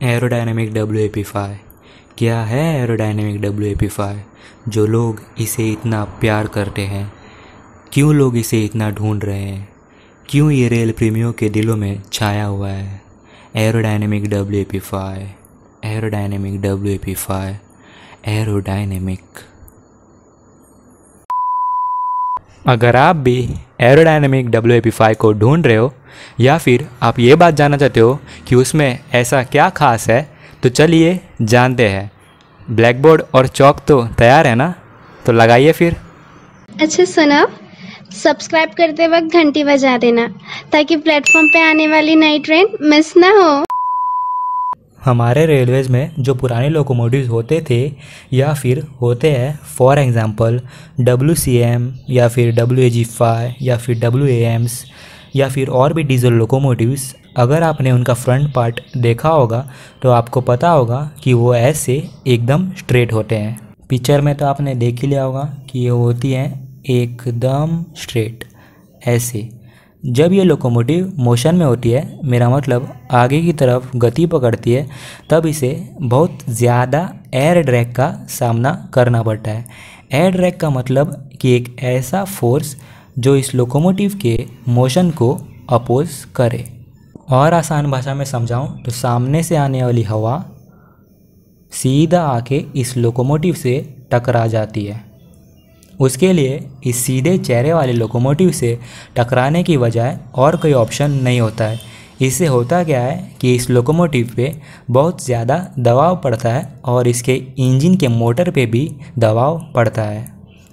Aerodynamic WAP5 क्या है? Aerodynamic WAP5 जो लोग इसे इतना प्यार करते हैं, क्यों लोग इसे इतना ढूंढ रहे हैं, क्यों ये रेल प्रेमियों के दिलों में छाया हुआ है? Aerodynamic WAP5, aerodynamic WAP5, aerodynamic. अगर आप भी एरोडायनेमिक WAP5 को ढूंढ रहे हो या फिर आप ये बात जानना चाहते हो कि उसमें ऐसा क्या खास है, तो चलिए जानते हैं। ब्लैक बोर्ड और चौक तो तैयार है ना? तो लगाइए फिर। अच्छा सुनो, सब्सक्राइब करते वक्त घंटी बजा देना ताकि प्लेटफॉर्म पे आने वाली नई ट्रेन मिस ना हो। हमारे रेलवेज़ में जो पुराने लोकोमोटिव्स होते थे या फिर होते हैं, फॉर एग्ज़ाम्पल WCM या फिर WAG5 या फिर WAMs या फिर और भी डीजल लोकोमोटिव्स, अगर आपने उनका फ्रंट पार्ट देखा होगा तो आपको पता होगा कि वो ऐसे एकदम स्ट्रेट होते हैं। पिक्चर में तो आपने देख ही लिया होगा कि ये होती हैं एकदम स्ट्रेट ऐसे। जब ये लोकोमोटिव मोशन में होती है, मेरा मतलब आगे की तरफ गति पकड़ती है, तब इसे बहुत ज़्यादा एयर ड्रैग का सामना करना पड़ता है। एयर ड्रैग का मतलब कि एक ऐसा फोर्स जो इस लोकोमोटिव के मोशन को अपोज करे। और आसान भाषा में समझाऊं तो सामने से आने वाली हवा सीधा आके इस लोकोमोटिव से टकरा जाती है। उसके लिए इस सीधे चेहरे वाले लोकोमोटिव से टकराने की बजाय और कोई ऑप्शन नहीं होता है। इससे होता क्या है कि इस लोकोमोटिव पे बहुत ज़्यादा दबाव पड़ता है और इसके इंजन के मोटर पे भी दबाव पड़ता है।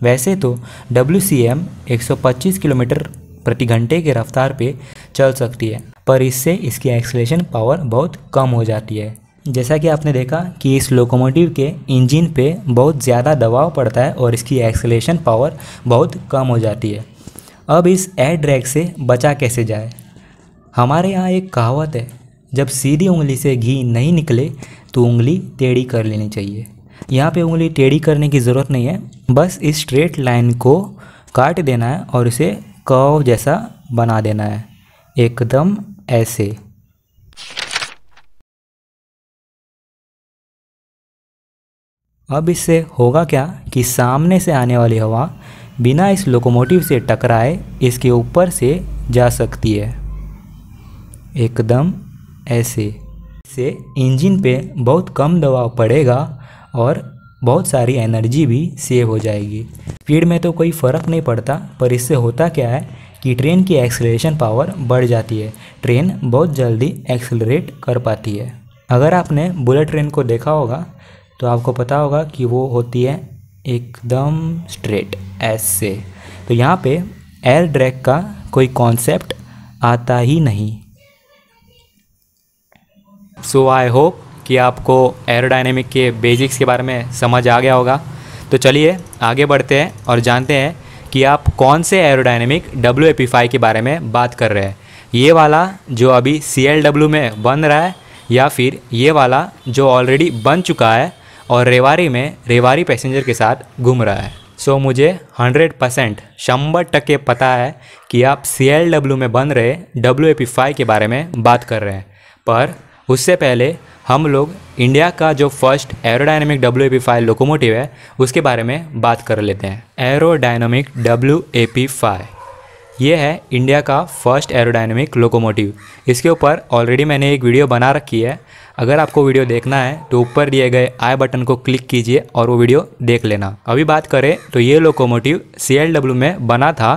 वैसे तो WCM 125 किलोमीटर प्रति घंटे के रफ्तार पे चल सकती है, पर इससे इसकी एक्सेलरेशन पावर बहुत कम हो जाती है। जैसा कि आपने देखा कि इस लोकोमोटिव के इंजन पे बहुत ज़्यादा दबाव पड़ता है और इसकी एक्सेलरेशन पावर बहुत कम हो जाती है। अब इस एयर ड्रैग से बचा कैसे जाए? हमारे यहाँ एक कहावत है, जब सीधी उंगली से घी नहीं निकले तो उंगली टेढ़ी कर लेनी चाहिए। यहाँ पे उंगली टेढ़ी करने की ज़रूरत नहीं है, बस इस स्ट्रेट लाइन को काट देना है और इसे कर्व जैसा बना देना है, एकदम ऐसे। अब इससे होगा क्या कि सामने से आने वाली हवा बिना इस लोकोमोटिव से टकराए इसके ऊपर से जा सकती है, एकदम ऐसे। इससे इंजन पे बहुत कम दबाव पड़ेगा और बहुत सारी एनर्जी भी सेव हो जाएगी। स्पीड में तो कोई फ़र्क नहीं पड़ता, पर इससे होता क्या है कि ट्रेन की एक्सेलरेशन पावर बढ़ जाती है। ट्रेन बहुत जल्दी एक्सेलरेट कर पाती है। अगर आपने बुलेट ट्रेन को देखा होगा तो आपको पता होगा कि वो होती है एकदम स्ट्रेट ऐसे। तो यहाँ पे एयर ड्रैग का कोई कॉन्सेप्ट आता ही नहीं। सो आई होप कि आपको एरोडायनेमिक के बेसिक्स के बारे में समझ आ गया होगा। तो चलिए आगे बढ़ते हैं और जानते हैं कि आप कौन से एरोडायनेमिक WAP5 के बारे में बात कर रहे हैं। ये वाला जो अभी CLW में बन रहा है या फिर ये वाला जो ऑलरेडी बन चुका है और रेवाड़ी में रेवाड़ी पैसेंजर के साथ घूम रहा है। सो मुझे 100% 100% पता है कि आप CLW में बन रहे WAP5 के बारे में बात कर रहे हैं, पर उससे पहले हम लोग इंडिया का जो फर्स्ट एरोडायनेमिक WAP5 लोकोमोटिव है उसके बारे में बात कर लेते हैं। एरोडायनेमिक WAP5 ये है इंडिया का फर्स्ट एरोडायनेमिक लोकोमोटिव। इसके ऊपर ऑलरेडी मैंने एक वीडियो बना रखी है। अगर आपको वीडियो देखना है तो ऊपर दिए गए आई बटन को क्लिक कीजिए और वो वीडियो देख लेना। अभी बात करें तो ये लोकोमोटिव CLW में बना था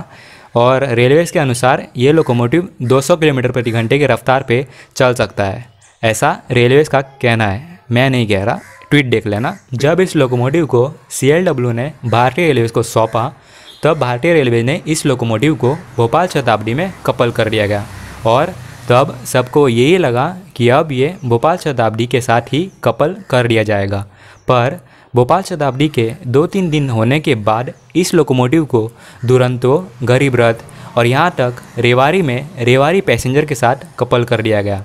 और रेलवेज के अनुसार ये लोकोमोटिव 200 किलोमीटर प्रति घंटे की रफ्तार पे चल सकता है, ऐसा रेलवेज का कहना है। मैं नहीं कह रहा, ट्वीट देख लेना। जब इस लोकोमोटिव को CLW ने भारतीय रेलवेज को सौंपा तब भारतीय रेलवे ने इस लोकोमोटिव को भोपाल शताब्दी में कपल कर दिया गया और तब सबको यही लगा कि अब ये भोपाल शताब्दी के साथ ही कपल कर दिया जाएगा। पर भोपाल शताब्दी के 2-3 दिन होने के बाद इस लोकोमोटिव को दुरंतो, गरीब रथ और यहाँ तक रेवाड़ी में रेवाड़ी पैसेंजर के साथ कपल कर दिया गया।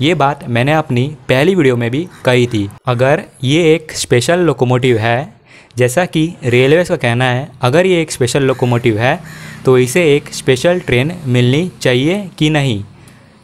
ये बात मैंने अपनी पहली वीडियो में भी कही थी। अगर ये एक स्पेशल लोकोमोटिव है, जैसा कि रेलवे का कहना है, अगर ये एक स्पेशल लोकोमोटिव है तो इसे एक स्पेशल ट्रेन मिलनी चाहिए कि नहीं?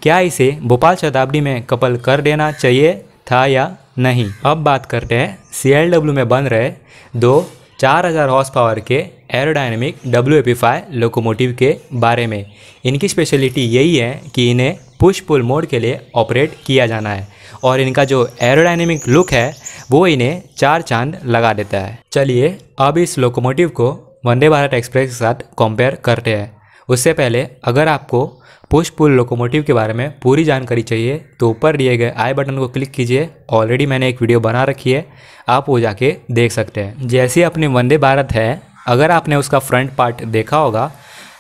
क्या इसे भोपाल शताब्दी में कपल कर देना चाहिए था या नहीं। अब बात करते हैं CLW में बन रहे दो 4000 हॉर्स पावर के एरोडायनेमिक WAP5 लोकोमोटिव के बारे में। इनकी स्पेशलिटी यही है कि इन्हें पुश पुल मोड के लिए ऑपरेट किया जाना है और इनका जो एरोडायनेमिक लुक है वो इन्हें 4 चांद लगा देता है। चलिए अब इस लोकोमोटिव को वंदे भारत एक्सप्रेस के साथ कंपेयर करते हैं। उससे पहले अगर आपको पुश पुल लोकोमोटिव के बारे में पूरी जानकारी चाहिए तो ऊपर दिए गए आई बटन को क्लिक कीजिए। ऑलरेडी मैंने एक वीडियो बना रखी है, आप वो जाके देख सकते हैं। जैसे अपनी वंदे भारत है, अगर आपने उसका फ्रंट पार्ट देखा होगा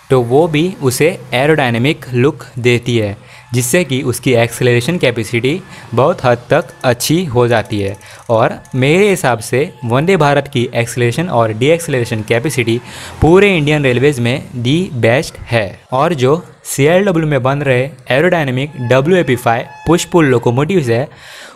तो वो भी उसे एरोडायनेमिक लुक देती है, जिससे कि उसकी एक्सेलरेशन कैपेसिटी बहुत हद तक अच्छी हो जाती है। और मेरे हिसाब से वंदे भारत की एक्सेलरेशन और डी एक्सेलरेशन कैपेसिटी पूरे इंडियन रेलवेज़ में दी बेस्ट है। और जो CLW में बन रहे aerodynamic WAP5 push pull locomotives है,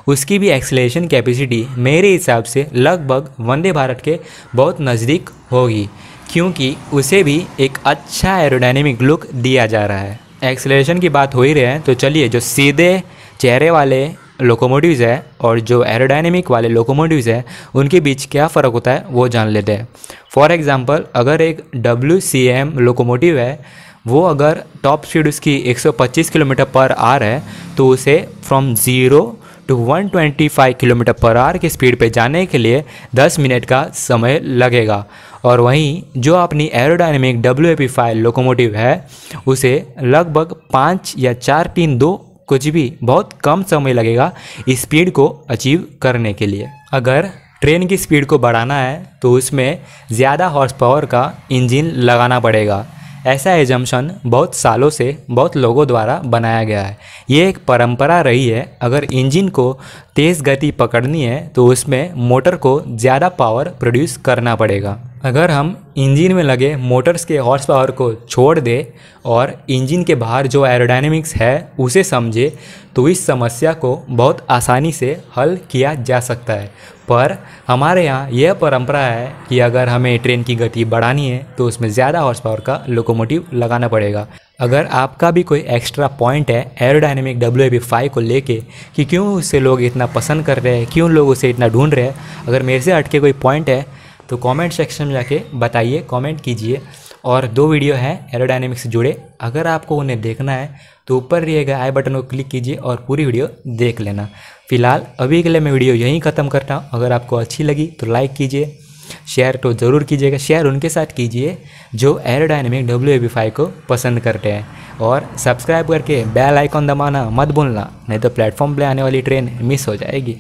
उसकी भी एक्सेलरेशन कैपेसिटी मेरे हिसाब से लगभग वंदे भारत के बहुत नज़दीक होगी, क्योंकि उसे भी एक अच्छा एरोडायनेमिक लुक दिया जा रहा है। एक्सेलरेशन की बात हो ही रहे हैं तो चलिए जो सीधे चेहरे वाले लोकोमोटिव्स है और जो एरोडायनेमिक वाले लोकोमोटिव्स है उनके बीच क्या फ़र्क होता है वो जान लेते हैं। फॉर एग्जांपल, अगर एक WCM लोकोमोटिव है, वो अगर टॉप स्पीड उसकी 125 किलोमीटर पर आवर है तो उसे from 0 to 125 kilometre per hour की स्पीड पे जाने के लिए 10 मिनट का समय लगेगा। और वहीं जो अपनी एरोडायनेमिक WAP5 लोकोमोटिव है उसे लगभग 5 या 4-3-2 कुछ भी बहुत कम समय लगेगा इस स्पीड को अचीव करने के लिए। अगर ट्रेन की स्पीड को बढ़ाना है तो उसमें ज़्यादा हॉर्स पावर का इंजन लगाना पड़ेगा। ऐसा एजम्पशन बहुत सालों से बहुत लोगों द्वारा बनाया गया है। ये एक परंपरा रही है। अगर इंजन को तेज़ गति पकड़नी है तो उसमें मोटर को ज़्यादा पावर प्रोड्यूस करना पड़ेगा। अगर हम इंजन में लगे मोटर्स के हॉर्स पावर को छोड़ दें और इंजन के बाहर जो एरोडायनेमिक्स है उसे समझे तो इस समस्या को बहुत आसानी से हल किया जा सकता है। पर हमारे यहाँ यह परंपरा है कि अगर हमें ट्रेन की गति बढ़ानी है तो उसमें ज़्यादा हॉर्स पावर का लोकोमोटिव लगाना पड़ेगा। अगर आपका भी कोई एक्स्ट्रा पॉइंट है एरोडायनेमिक WAP5 को लेके कि क्यों उसे लोग इतना पसंद कर रहे हैं, क्यों लोग उसे इतना ढूंढ रहे हैं, अगर मेरे से हटके कोई पॉइंट है तो कमेंट सेक्शन में जाके बताइए, कमेंट कीजिए। और 2 वीडियो हैं एरोडायनेमिक्स से जुड़े, अगर आपको उन्हें देखना है तो ऊपर दिए आई बटन को क्लिक कीजिए और पूरी वीडियो देख लेना। फिलहाल अभी के लिए मैं वीडियो यहीं ख़त्म करता हूँ। अगर आपको अच्छी लगी तो लाइक कीजिए, शेयर तो ज़रूर कीजिएगा। शेयर उनके साथ कीजिए जो एरोडायनेमिक WAP5 को पसंद करते हैं, और सब्सक्राइब करके बेल आइकॉन दबाना मत भूलना, नहीं तो प्लेटफॉर्म पे आने वाली ट्रेन मिस हो जाएगी।